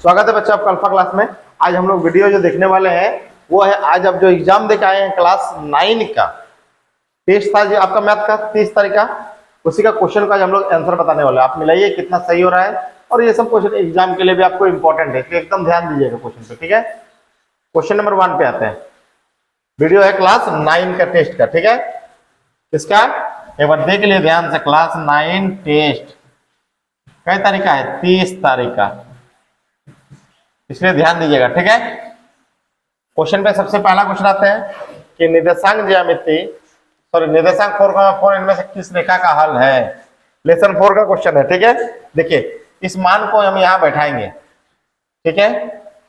स्वागत है बच्चों आपका अल्फा क्लास में। आज हम लोग वीडियो जो देखने वाले हैं वो है, आज आप जो एग्जाम देके आए हैं क्लास 9 का टेस्ट था जो आपका मैथ का 30 तारीख का, उसी का क्वेश्चन का आज हम लोग आंसर बताने वाले हैं। आप मिलाइए कितना सही हो रहा है, और ये सब क्वेश्चन एग्जाम के लिए भी आपको इंपॉर्टेंट है, तो एकदम ध्यान दीजिएगा क्वेश्चन पे, ठीक है। क्वेश्चन नंबर 1 पे आते हैं। वीडियो है क्लास 9 का टेस्ट का, ठीक है। इसका एक बार देख लिए ध्यान से। क्लास 9 टेस्ट कई तारीख का है? 30 तारीख का, इसलिए ध्यान दीजिएगा, ठीक है। क्वेश्चन पे सबसे पहला क्वेश्चन आते हैं कि निर्देशांक ज्यामिति निर्देशांक 4 इनमें से किस रेखा का हल है। लेसन 4 का क्वेश्चन है, ठीक है। देखिए इस मान को हम यहाँ बैठाएंगे, ठीक है।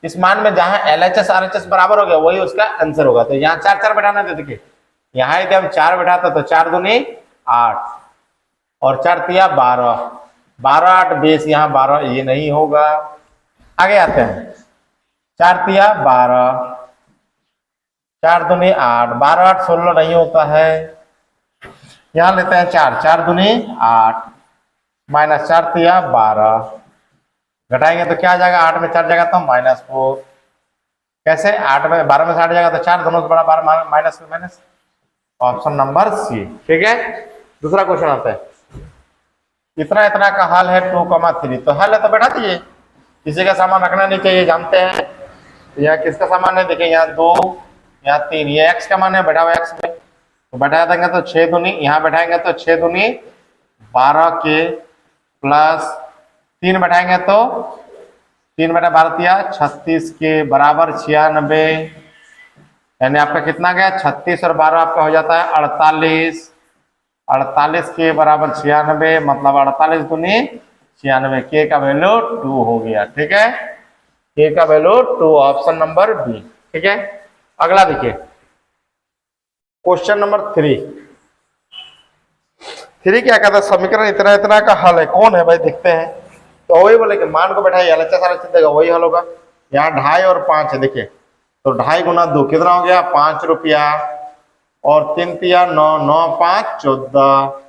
इस मान में जहां LHS RHS बराबर हो गया वही उसका आंसर होगा। तो यहाँ 4 बैठाना था। देखिए यहाँ यदि हम 4 बैठाते तो 4 दूनी 8 और 4 तिया 12, 12 8 20, यहाँ 12 ये नहीं होगा। आगे आते हैं। 4 तिया 12, 4 दूनी 8, 12 8 16 नहीं होता है। यहां लेते हैं 4, 4 दूनी 8 माइनस 4 तिया 12, घटाएंगे तो क्या आ जाएगा? 8 में 4 जाएगा तो -4। कैसे? 8 में 12 में 60 जाएगा तो 4 दोनों से बड़ा 12 माइनस में माइनस। ऑप्शन नंबर सी, ठीक है। दूसरा क्वेश्चन आता है। इतना इतना का हल है 2,3। तो हल है तो बैठा दीजिए, किसी का सामान रखना नहीं चाहिए, जानते हैं। यहाँ किसका सामान है? देखिए यहाँ 2, यहाँ 3, ये x का मान है, बैठा हुआ x में, तो बैठा देंगे तो 6 दूनी, यहाँ बैठाएंगे तो 6 दूनी 12 के प्लस 3 बैठाएंगे तो 3 बटा 12 तिया 36 के बराबर 96, यानी आपका कितना गया? 36 और 12 आपका हो जाता है 48, 48 के बराबर 96, मतलब 48 दूनी 96। के का वैल्यू 2 हो गया, ठीक है। के का वैल्यू 2, ऑप्शन नंबर बी, ठीक है। अगला देखिए क्वेश्चन नंबर 3 क्या कहता है? समीकरण इतना इतना का हल है, कौन है भाई? देखते हैं। तो वही बोले कि मान को बैठाइए, LHS वही हल होगा। यहाँ 2.5 और 5 है, देखिए तो 2.5 गुना 2 कितना हो गया? 5 रुपया, और 3 तिया 9, 9 5 14,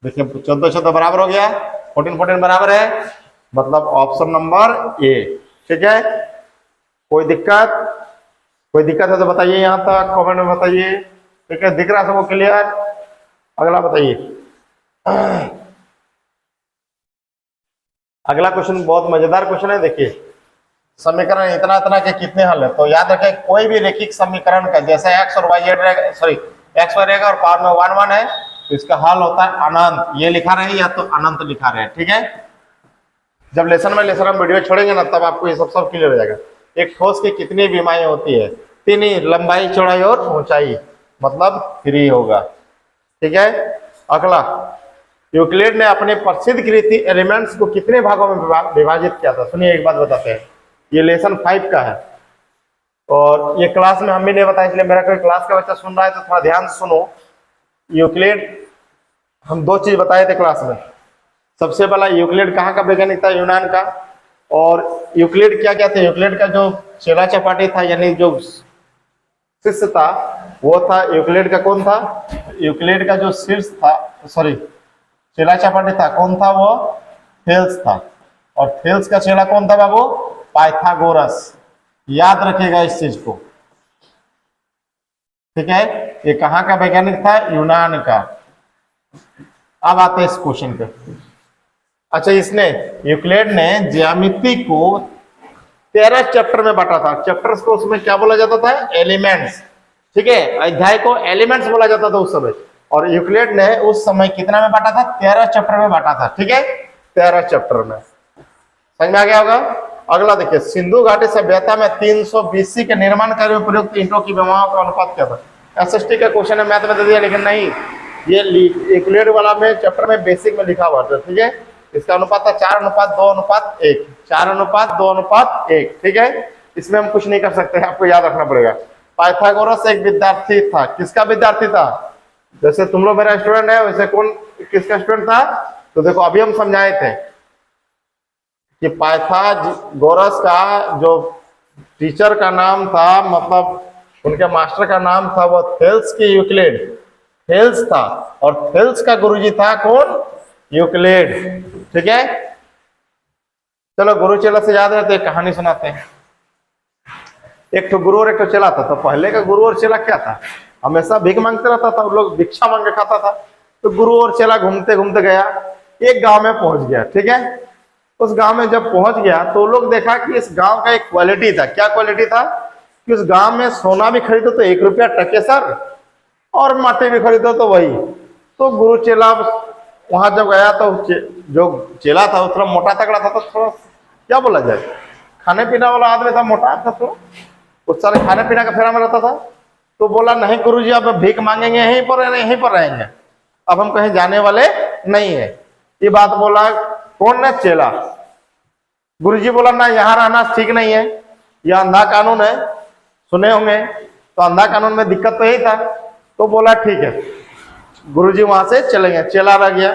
देखिए 14 14 बराबर हो गया, 14 14 बराबर है, मतलब ऑप्शन नंबर ए, ठीक है। कोई दिक्कत? कोई दिक्कत है तो बताइए, यहाँ तक कमेंट में बताइए, ठीक है। दिख रहा है सबको क्लियर? अगला बताइए। अगला क्वेश्चन बहुत मजेदार क्वेश्चन है। देखिए समीकरण इतना इतना के कितने हल है? तो याद रखें कोई भी रैखिक समीकरण का जैसे x और y रहेगा, सॉरी x y रहेगा और पावर में 1 1 है, तो इसका हल होता है अनंत। ये लिखा रहे या तो अनंत लिखा रहे, ठीक है। जब लेसन में वीडियो छोड़ेंगे ना तब आपको ये सब क्लियर हो जाएगा। एक ठोस की कितनी विमाएं होती है? 3 ही, लंबाई चौड़ाई और ऊंचाई, मतलब 3 होगा, ठीक है। अगला, यूक्लिड ने अपने प्रसिद्ध कृति एलिमेंट्स को कितने भागों में विभाजित किया था? सुनिए एक बात बताते हैं। ये लेसन 5 का है और ये क्लास में हम भी नहीं बताया, इसलिए मेरा कोई क्लास का बच्चा सुन रहा है तो थोड़ा ध्यान से सुनो। यूक्लिड हम 2 चीज बताए थे क्लास में। सबसे पहला यूक्लिड कहाँ का वैज्ञानिक था? यूनान का। और यूक्लिड क्या क्या थे? यूक्लिड का जो चेला चपाटी था, यानी जो शिष्य था वो था यूक्लिड का, कौन था? यूक्लिड का जो शीर्ष था, सॉरी चेला चपाटी था, कौन था वो? थेल्स था। और थेल्स का चेला कौन था बाबू? पाइथागोरस। याद रखिएगा इस चीज को, ठीक है। ये कहाँ का वैज्ञानिक था? यूनान का। अब आते हैं इस क्वेश्चन पे। अच्छा, इसने यूक्लिड ने ज्यामिति को 13 चैप्टर में बांटा था। चैप्टर्स को उसमें क्या बोला जाता था? एलिमेंट्स, ठीक है। अध्याय को एलिमेंट्स बोला जाता था उस समय। और यूक्लिड ने उस समय कितना में बांटा था? 13 चैप्टर में बांटा था, ठीक है। 13 चैप्टर में, समझ में आ गया होगा। अगला देखिए, सिंधु घाटी सभ्यता में 300 BC के निर्माण कार्य में प्रयुक्त ईंटों की विमाओं का अनुपात क्या था? SST का क्वेश्चन है, मैथ में दे दिया, लेकिन नहीं, ये यूक्लिड वाला में चैप्टर में बेसिक में लिखा हुआ था, ठीक है। इसका अनुपात था 4:2:1, 4:2:1, ठीक है। इसमें हम कुछ नहीं कर सकते, आपको याद रखना पड़ेगा। पाइथागोरस एक विद्यार्थी था। किसका विद्यार्थी था? जैसे तुम लोग मेरा स्टूडेंट है, वैसे कौन किसका स्टूडेंट था? तो देखो अभी हम समझाए थे कि पाइथागोरस का जो टीचर का नाम था, मतलब उनके मास्टर का नाम था, वो थेल्स की यूक्लिड, थेल्स था। और थेल्स का गुरुजी था कौन? यूक्लिड, ठीक है। चलो गुरु चेला से याद है तो एक कहानी सुनाते हैं। एक तो गुरु और एक तो चेला था। तो पहले का गुरु और चेला क्या था, हमेशा भीख मांगते रहता था, लोग भिक्षा मांग के खाता था। तो गुरु और चेला घूमते घूमते गया, एक गांव में पहुंच गया। ठीक है, उस गांव में जब पहुंच गया तो लोग देखा कि इस गांव का एक क्वालिटी था। क्या क्वालिटी था कि उस गांव में सोना भी खरीदो तो 1 रुपया टके सर, और माटी भी खरीदो तो वही। तो गुरु चेला वहां जब गया तो जो चेला था वो थोड़ा मोटा तगड़ा था, तो थोड़ा क्या बोला जाए, खाने पीने वाला आदमी था, मोटा था, तो उस सारे खाने पीने का फेरा में रहता था। तो बोला नहीं गुरुजी, अब भीख मांगेंगे यहीं पर रहेंगे, अब हम कहीं जाने वाले नहीं है। ये बात बोला कौन ने, चेला। गुरुजी बोला ना, यहाँ रहना ठीक नहीं है, यह अंधा कानून है, सुने होंगे। तो अंधा कानून में दिक्कत तो यही था। तो बोला ठीक है, गुरुजी वहां से चले गए। चेला रह गया,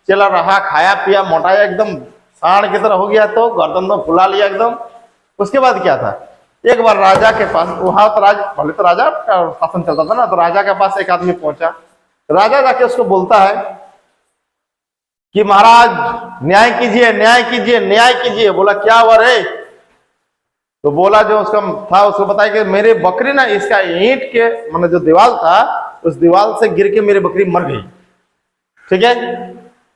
चेला रहा, खाया पिया, मोटाया एकदम सांड की तरह हो गया, तो गर्दन तो फुला लिया एकदम। उसके बाद क्या था, एक बार राजा के पास, वहां तो पहले तो राजा का शासन चलता था ना, तो राजा के पास एक आदमी पहुंचा। राजा जाके उसको बोलता है कि महाराज न्याय कीजिए, न्याय कीजिए, न्याय कीजिए। बोला क्या हुआ रे? तो बोला जो उसका था उसको बताया कि मेरी बकरी ना, इसका ईंट के मतलब जो दीवार था उस दीवार से गिर के मेरी बकरी मर गई। ठीक है,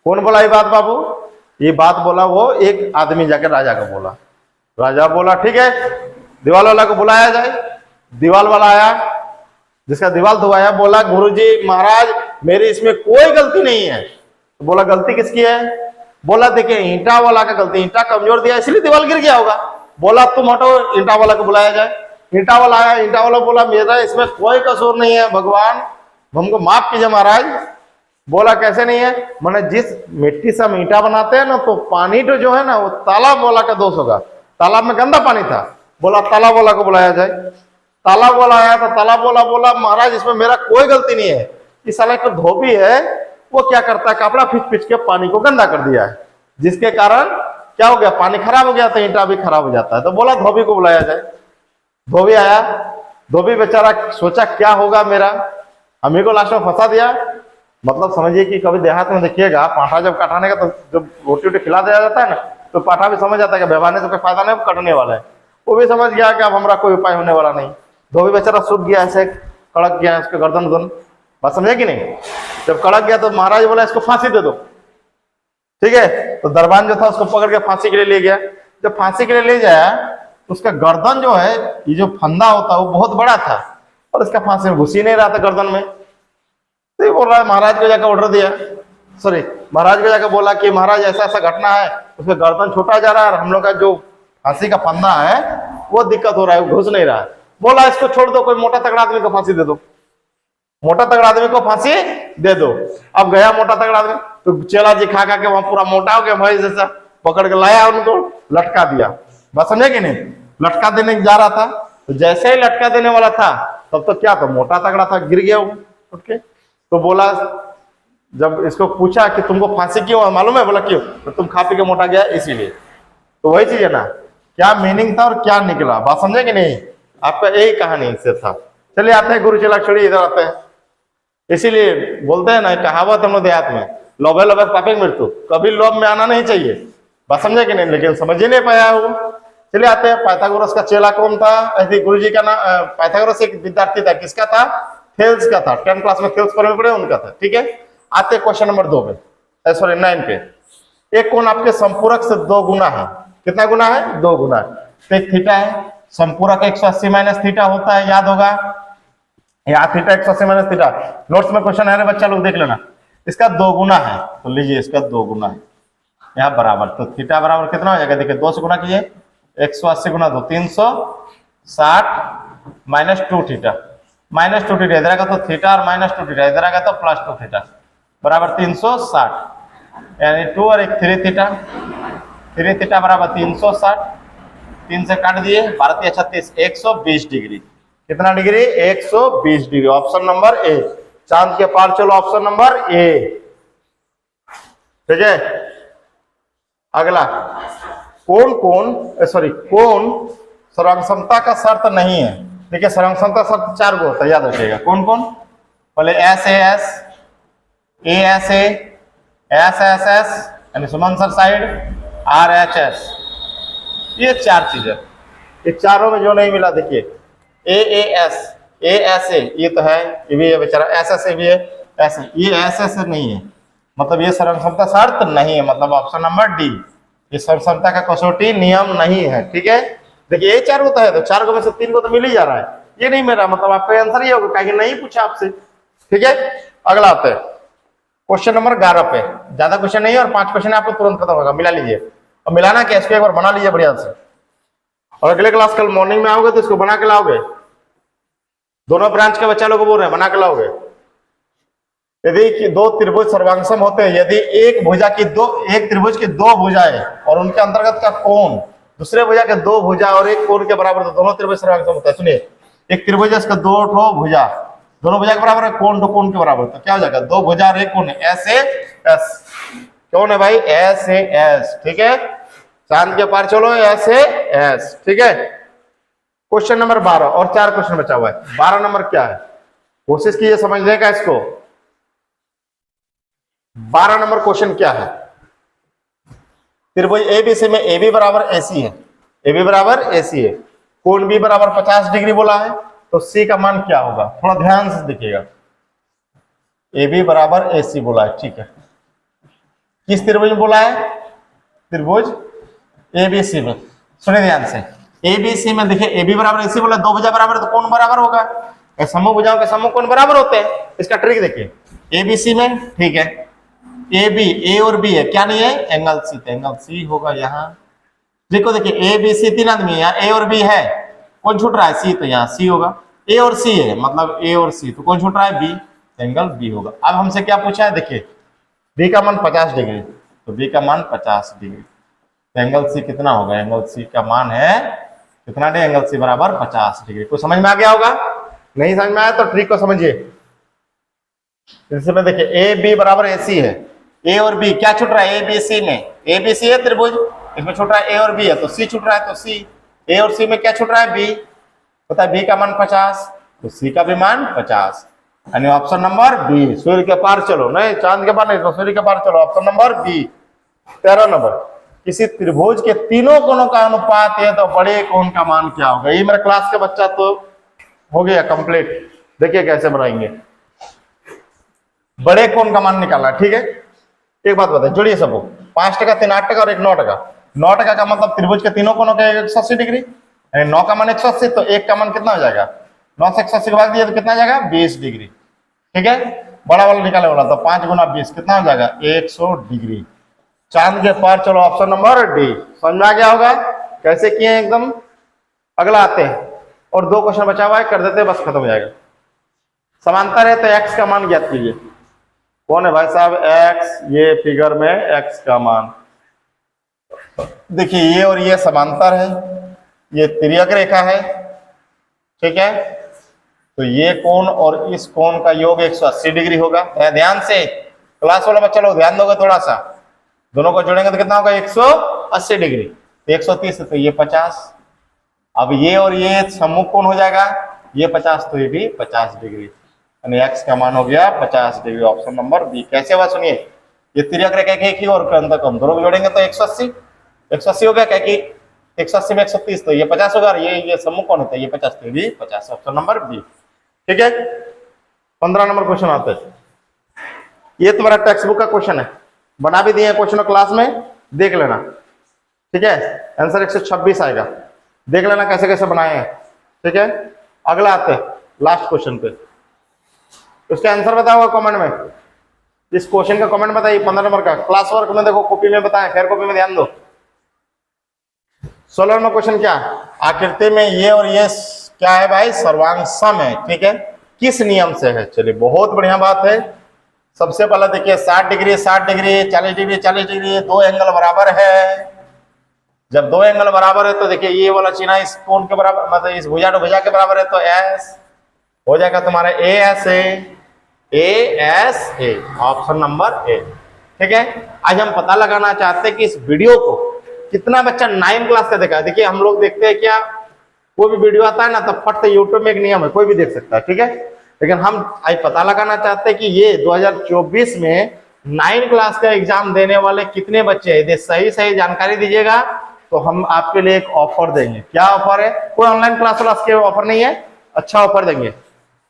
कौन बोला ये बात बाबू? ये बात बोला वो एक आदमी जाके राजा को बोला। राजा बोला ठीक है, दीवाल वाला को बुलाया जाए। दीवाल वाला आया, जिसका दीवाल धोवाया, बोला गुरुजी महाराज मेरी इसमें कोई गलती नहीं है। तो बोला गलती किसकी है? बोला देखिए ईंटा वाला का गलती, ईंटा कमजोर दिया इसलिए दीवाल गिर गया होगा। बोला तुम हटो, ईंटा वाला को बुलाया जाए। ईंटा वाला आया, ईंटा वाला बोला मेरा इसमें कोई कसूर नहीं है, भगवान हमको माफ कीजिए महाराज। बोला कैसे नहीं है? मैंने जिस मिट्टी से हम ईंटा बनाते हैं ना, तो पानी तो जो है ना वो तालाब वाला का दोष होगा, तालाब में गंदा पानी था। बोला तालाब वाला को बुलाया जाए। तालाब वाला आया तो तालाब वाला बोला महाराज इसमें मेरा कोई गलती नहीं है, इस साला एक धोबी है, वो क्या करता है कपड़ा खींच खींच के पानी को गंदा कर दिया है, जिसके कारण क्या हो गया, पानी खराब हो गया, तो ईंटा भी खराब हो जाता है। तो बोला धोबी को बुलाया जाए। धोबी आया, धोबी बेचारा सोचा क्या होगा मेरा, हमें को लास्ट में फंसा दिया। मतलब समझिए कि कभी देहात में देखिएगा पाठा जब कटाने का, तो जब रोटी वोटी खिला दिया जाता है ना, तो पाठा भी समझ जाता है कि व्यवहार से कोई फायदा नहीं, कटने वाला है। वो भी समझ गया कि अब हमारा कोई उपाय होने वाला नहीं। धोबी बेचारा सूख गया, ऐसे कड़क गया, उसके गर्दन। बात समझे कि नहीं? जब कड़क गया तो महाराज बोला इसको फांसी दे दो। ठीक है, तो दरबान जो था उसको पकड़ के फांसी के लिए ले गया। जब फांसी के लिए ले जाया तो उसका गर्दन जो है, ये जो फंदा होता है वो बहुत बड़ा था, और इसका फांसी में घुस ही नहीं रहा था गर्दन में। तो ये बोल रहा है, महाराज को जाकर ऑर्डर दिया, सॉरी महाराज को जाकर बोला कि महाराज ऐसा ऐसा घटना है, उसका गर्दन छोटा जा रहा है, और हम लोग का जो फांसी का फंदा है वो दिक्कत हो रहा है, वो घुस नहीं रहा है। बोला इसको छोड़ दो, कोई मोटा तगड़ा आदमी को फांसी दे दो, मोटा तगड़ा आदमी को फांसी दे दो। अब गया मोटा तगड़ा आदमी, तो चेला जी खा के वहां पूरा मोटा हो गया, भाई जैसा पकड़ के लाया, उनको लटका दिया। बस समझे कि नहीं? लटका देने जा रहा था, तो जैसे ही लटका देने वाला था तब तो क्या था, मोटा तगड़ा था, गिर गया वो उठ के। तो बोला, जब इसको पूछा कि तुमको फांसी क्यों मालूम है? बोला क्यों? तो तुम खा पी के मोटा गया इसीलिए। तो वही चीज है ना, क्या मीनिंग था और क्या निकला, बात समझे कि नहीं? आपका यही कहानी इससे था। चलिए आते हैं गुरु चेला छोड़िए, इधर आते हैं। इसीलिए बोलते हैं ना, कहावत हम लोग देहात में, लोभे लोभे पापे मृत्यु, कभी लोभ में आना नहीं चाहिए, बात समझे कि नहीं? लेकिन समझ ही नहीं पाया वो। चलिए आते हैं, पाइथागोरस का चेला कौन था? ऐसे गुरु जी का नाम, पाइथागोरस एक विद्यार्थी था, किसका था? थेल्स का था। 10th क्लास में थेल्स पढ़े उनका था। ठीक है, आते क्वेश्चन नंबर 2 पे, सॉरी 9 पे। एक कोण आपके संपूरक से 2 गुना है। कितना गुना है? 2 गुना। तो एक थीटा है, संपूरक 180 माइनस थीटा होता है, याद होगा, यहाँ थीटा 180 माइनस थीटा। नोट्स में क्वेश्चन है ना बच्चा लोग, देख लेना। इसका 2 गुना है, तो लीजिए इसका 2 गुना है, यहाँ बराबर। तो थीटा बराबर कितना हो जाएगा? देखिए 2 से गुना कीजिए, 180 गुना 2 360 माइनस 2 थीटा, माइनस 2 थीटा इधर आएगा तो थीटा, और माइनस 2 थीटा इधर आएगा तो प्लस 2 थीटा, बराबर 360, यानी 2 और 1 3 थीटा, 3 थीटा बराबर 360। 3 से काट दिए, 12 36 120 डिग्री। कितना degree? 120 degree. Option number A, चांद के पार चलो, ऑप्शन नंबर ए। ठीक है, अगला, कौन सर्वांग समता का शर्त नहीं है? देखिए सर्वांग समता शर्त 4 गो होता है, याद रखिएगा। कौन? पहले S A S A, S S S यानी समांतर साइड, आर एच एस, ये 4 चीज है। ये चारों में जो नहीं मिला देखिए, ए एस ए ये तो है, ये भी है बेचारा, एस एस ए भी है, ऐसे ये एस एस नहीं है, मतलब ये सर्वक्षमता शर्त नहीं है, मतलब ऑप्शन नंबर डी, ये सर्वक्षमता का कसौटी नियम नहीं है। ठीक है, देखिए ये 4 होता है तो 4 को में से 3 को तो मिल ही जा रहा है, ये नहीं मेरा, मतलब आपका आंसर ये होगा कि नहीं पूछा आपसे। ठीक है, अगला आता है क्वेश्चन नंबर 11 पे, ज्यादा क्वेश्चन नहीं है और 5 क्वेश्चन आपको तुरंत खत्म होगा, मिला लीजिए। और मिलाना क्या, इसको एक बार बना लीजिए बढ़िया से, और अगले क्लास कल मॉर्निंग में आओगे तो इसको बना के लाओगे, दोनों ब्रांच के बच्चा लोग बोल रहे हैं बना के लाओगे। यदि 2 त्रिभुज सर्वांगसम होते हैं, यदि एक त्रिभुज की 2 भुजाएं और उनके अंतर्गत का कोण दूसरे भुजा के 2 भुजा और एक कोण के बराबर, तो दोनों त्रिभुज सर्वांगसम होता है। सुनिए, एक त्रिभुज इसका 2 ठो भुजा, दोनों भुजा के बराबर है, कोण टू कोण के बराबर, तो क्या हो जाएगा, 2 भुजा और एक कोण, एस ए एस, कौन है भाई, एस ए एस। ठीक है, चांद के पार चलो, एस ए एस। ठीक है, क्वेश्चन नंबर 12 और 4 क्वेश्चन बचा हुआ है। 12 नंबर क्या है, कोशिश कीजिए समझने का इसको। 12 नंबर क्वेश्चन क्या है, त्रिभुज एबीसी में ए बी बराबर एसी है, ए बी बराबर एसी है, कोण बी बराबर 50 डिग्री बोला है, तो सी का मान क्या होगा, थोड़ा ध्यान से देखिएगा। ए बी बराबर एसी बोला है, ठीक है, किस त्रिभुज में बोला है, त्रिभुज एबीसी में। सुनिए ध्यान से, एबीसी में देखिए ए बी बराबर एसी बोला, 2 भुजा बराबर है तो कोण बराबर होगा, समूह भुजाओं के समूह कोण बराबर होते हैं। इसका ट्रिक देखिए, एबीसी में, ठीक है, ए बी, ए और बी है, क्या नहीं है, एंगल सी, तो एंगल सी होगा यहाँ। देखो देखिए, ए बी सी 3 आदमी है, यहाँ ए और बी है, कौन छूट रहा है, सी, तो यहाँ सी होगा। ए और सी है, मतलब ए और सी, तो कौन छूट रहा है, बी, एंगल बी होगा। अब हमसे क्या पूछा है, देखिए बी का मान 50 डिग्री, तो बी का मान 50 डिग्री, तो एंगल सी कितना होगा, एंगल सी का मान है कितना, डे एंगल सी बराबर 50 डिग्री। को समझ में आ गया होगा, नहीं समझ में आया तो ट्रिक को समझिए। इसमें देखिए ए बी बराबर ए सी है, ए और बी क्या छूट रहा है, ए बी सी में, ए बी सी है त्रिभुज, इसमें छूट रहा है ए और बी है, तो सी छूट रहा है, तो सी, ए और सी में क्या छूट रहा है, बी, पता है बी का मान 50, तो सी का भी मान 50, यानी ऑप्शन नंबर बी, सूर्य के पार चलो, नहीं चांद के पार नहीं, तो सूर्य के पार चलो, ऑप्शन नंबर बी। 13 नंबर, किसी त्रिभुज के तीनों कोणों का अनुपात है तो बड़े कोण का मान क्या होगा। ये मेरा क्लास का बच्चा तो हो गया कंप्लीट, देखिए कैसे बनाएंगे, बड़े कोण का मान निकालना। ठीक है, एक बात बताए, जोड़िए सबको, 5 टका, 3 8 टका और 1 9 टका। 9 टका का मतलब त्रिभुज के तीनों कोणों के 180 डिग्री, 9 का मान 180, तो 1 का मान कितना हो जाएगा, 9 से 180 भाग दिया तो कितना जाएगा, 20 डिग्री। ठीक है, बड़ा वाला निकाले वाला, तो 5 गुना 20 कितना हो जाएगा, 100 डिग्री। चांद के पार चलो, ऑप्शन नंबर डी। समझ में आ गया होगा कैसे किए एकदम। अगला आते हैं, और 2 क्वेश्चन बचा हुआ है, कर देते हैं बस खत्म हो जाएगा। समांतर है तो एक्स का मान ज्ञात कीजिए। कौन है भाई साहब, एक्स, ये फिगर में एक्स का मान, देखिए ये और ये समांतर है, ये तिर्यक रेखा है, ठीक है, तो ये कोण और इस कोण का योग 180 डिग्री होगा। ध्यान से क्लास वाला बच्चा लोग ध्यान दोगे थोड़ा सा, दोनों को जोड़ेंगे तो कितना होगा, 180 डिग्री, तो 130 तो ये 50, अब ये और ये सम्मुख कोण हो जाएगा, ये 50 तो ये भी 50 डिग्री, यानी एक्स का मान हो गया 50 डिग्री, ऑप्शन नंबर बी। कैसे हुआ सुनिए, ये तिर्यक रेखा के एक ही और अंतर को हम दोनों को जोड़ेंगे तो 180 हो गया, क्या कि 180 में 130 तो ये 50 होगा, ये सम्मुख कोण होता है, ये 50 तो ये भी 50, ऑप्शन नंबर बी। ठीक है, 15 नंबर क्वेश्चन आता है, ये तुम्हारा टेक्स्ट बुक का क्वेश्चन है, बना भी दिए क्वेश्चन क्लास में, देख लेना। ठीक है, आंसर 126 आएगा, देख लेना कैसे कैसे बनाए हैं। ठीक है, अगला आते हैं लास्ट क्वेश्चन पे, उसके आंसर बताओ कमेंट में, इस क्वेश्चन का कमेंट बताइए। 15 नंबर का क्लास वर्क में देखो, कॉपी में बताएं, खैर कॉपी में ध्यान दो। 16 नंबर क्वेश्चन क्या, आकृति में ये और ये क्या है भाई, सर्वांग सम है। ठीक है, किस नियम से है, चलिए बहुत बढ़िया बात है। सबसे पहले देखिए 60 degree 60 degree, 40 degree 40 degree, 2 angle बराबर है। जब 2 एंगल बराबर है तो देखिए ये वाला चिन्ह इस कोण के बराबर, मतलब इस भुजा टू भुजा के बराबर है, तो एस हो जाएगा तुम्हारा A S A, option number A. ठीक है, आज हम पता लगाना चाहते हैं कि इस वीडियो को कितना बच्चा 9 क्लास का देखा है। देखिए हम लोग देखते हैं क्या, कोई भी वीडियो आता है ना तो फट से यूट्यूब में एक नियम है, कोई भी देख सकता है। ठीक है, लेकिन हम आज पता लगाना चाहते हैं कि ये 2024 में 9 क्लास का एग्जाम देने वाले कितने बच्चे हैं। सही सही जानकारी दीजिएगा, तो हम आपके लिए एक ऑफर देंगे। क्या ऑफर है? कोई ऑनलाइन क्लास के ऑफर नहीं है, अच्छा ऑफर देंगे,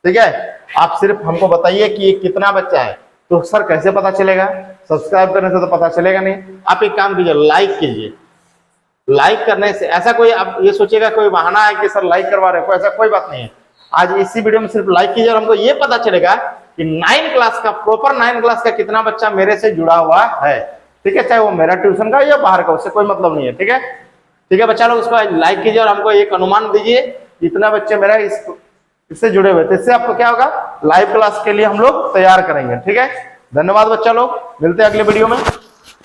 ठीक है। आप सिर्फ हमको बताइए कि ये कितना बच्चा है। तो सर कैसे पता चलेगा? सब्सक्राइब करने से तो पता चलेगा नहीं। आप एक काम कीजिए, लाइक कीजिए। लाइक करने से ऐसा कोई आप ये सोचिएगा कोई बहाना है कि सर लाइक करवा रहे हैं, ऐसा कोई बात नहीं है। आज इसी वीडियो में सिर्फ लाइक कीजिए और हमको ये पता चलेगा कि 9 क्लास का, प्रॉपर 9 क्लास का कितना बच्चा मेरे से जुड़ा हुआ है, ठीक है। चाहे वो मेरा ट्यूशन का या बाहर का, उससे कोई मतलब नहीं है, ठीक है। ठीक है बच्चा लोग, उसको लाइक कीजिए और हमको एक अनुमान दीजिए इतना बच्चे मेरा इससे जुड़े हुए, तो इससे आपको क्या होगा, लाइव क्लास के लिए हम लोग तैयार करेंगे, ठीक है। धन्यवाद बच्चा लोग, मिलते हैं अगले वीडियो में।